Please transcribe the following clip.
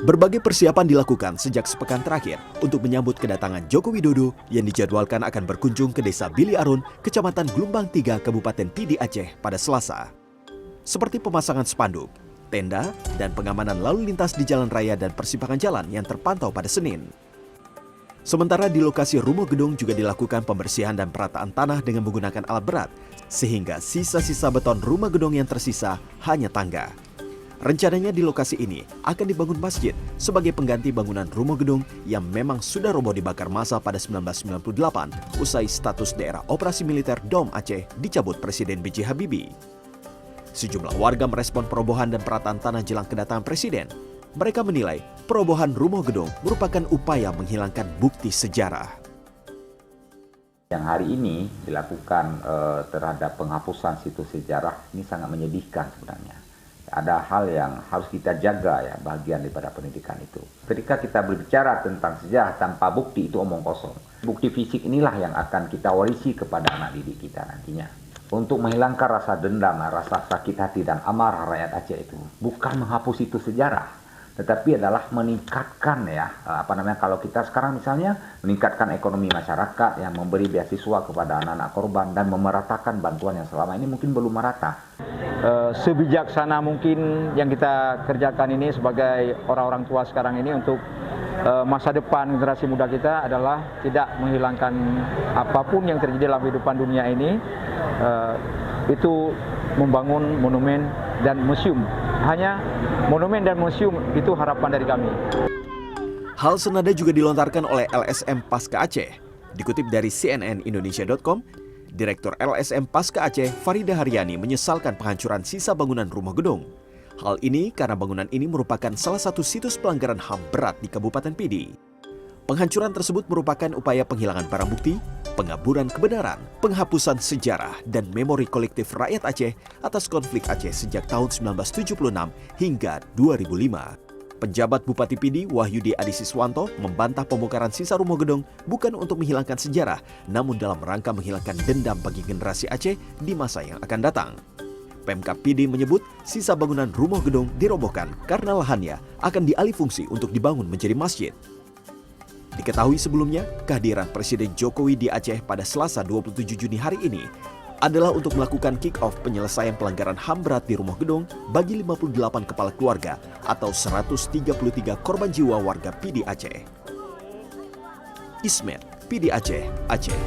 Berbagai persiapan dilakukan sejak sepekan terakhir untuk menyambut kedatangan Joko Widodo yang dijadwalkan akan berkunjung ke Desa Bili Arun, Kecamatan Gelombang 3, Kabupaten Pidi Aceh pada Selasa. Seperti pemasangan spanduk, tenda, dan pengamanan lalu lintas di jalan raya dan persimpangan jalan yang terpantau pada Senin. Sementara di lokasi rumah gedung juga dilakukan pembersihan dan perataan tanah dengan menggunakan alat berat, sehingga sisa-sisa beton rumah gedung yang tersisa hanya tangga. Rencananya di lokasi ini akan dibangun masjid sebagai pengganti bangunan rumah gedung yang memang sudah roboh dibakar massa pada 1998 usai status daerah operasi militer DOM Aceh dicabut Presiden B.J. Habibie. Sejumlah warga merespon perobohan dan perataan tanah jelang kedatangan Presiden. Mereka menilai perobohan rumah gedung merupakan upaya menghilangkan bukti sejarah. Yang hari ini dilakukan terhadap penghapusan situs sejarah ini sangat menyedihkan sebenarnya. Ada hal yang harus kita jaga ya, bagian daripada pendidikan itu. Ketika kita berbicara tentang sejarah tanpa bukti itu omong kosong. Bukti fisik inilah yang akan kita warisi kepada anak didik kita nantinya. Untuk menghilangkan rasa dendam, rasa sakit hati dan amarah rakyat Aceh itu bukan menghapus itu sejarah. Tetapi adalah meningkatkan kalau kita sekarang misalnya meningkatkan ekonomi masyarakat yang memberi beasiswa kepada anak-anak korban dan memeratakan bantuan yang selama ini mungkin belum merata. Sebijaksana mungkin yang kita kerjakan ini sebagai orang-orang tua sekarang ini untuk masa depan generasi muda kita adalah tidak menghilangkan apapun yang terjadi dalam kehidupan dunia ini, itu membangun monumen dan museum. Hanya monumen dan museum itu harapan dari kami. Hal senada juga dilontarkan oleh LSM Pasca Aceh. Dikutip dari cnnindonesia.com, Direktur LSM Pasca Aceh Farida Haryani menyesalkan penghancuran sisa bangunan rumah gedung. Hal ini karena bangunan ini merupakan salah satu situs pelanggaran HAM berat di Kabupaten Pidi. Penghancuran tersebut merupakan upaya penghilangan barang bukti, pengaburan kebenaran, penghapusan sejarah dan memori kolektif rakyat Aceh atas konflik Aceh sejak tahun 1976 hingga 2005. Penjabat Bupati Pidi Wahyudi Adisiswanto membantah pembongkaran sisa rumah gedung bukan untuk menghilangkan sejarah, namun dalam rangka menghilangkan dendam bagi generasi Aceh di masa yang akan datang. Pemkab Pidi menyebut sisa bangunan rumah gedung dirobohkan karena lahannya akan dialih fungsi untuk dibangun menjadi masjid. Diketahui sebelumnya, kehadiran Presiden Jokowi di Aceh pada Selasa 27 Juni hari ini adalah untuk melakukan kick-off penyelesaian pelanggaran HAM berat di rumah gedung bagi 58 kepala keluarga atau 133 korban jiwa warga Pidi Aceh. Ismet, Pidi Aceh, Aceh.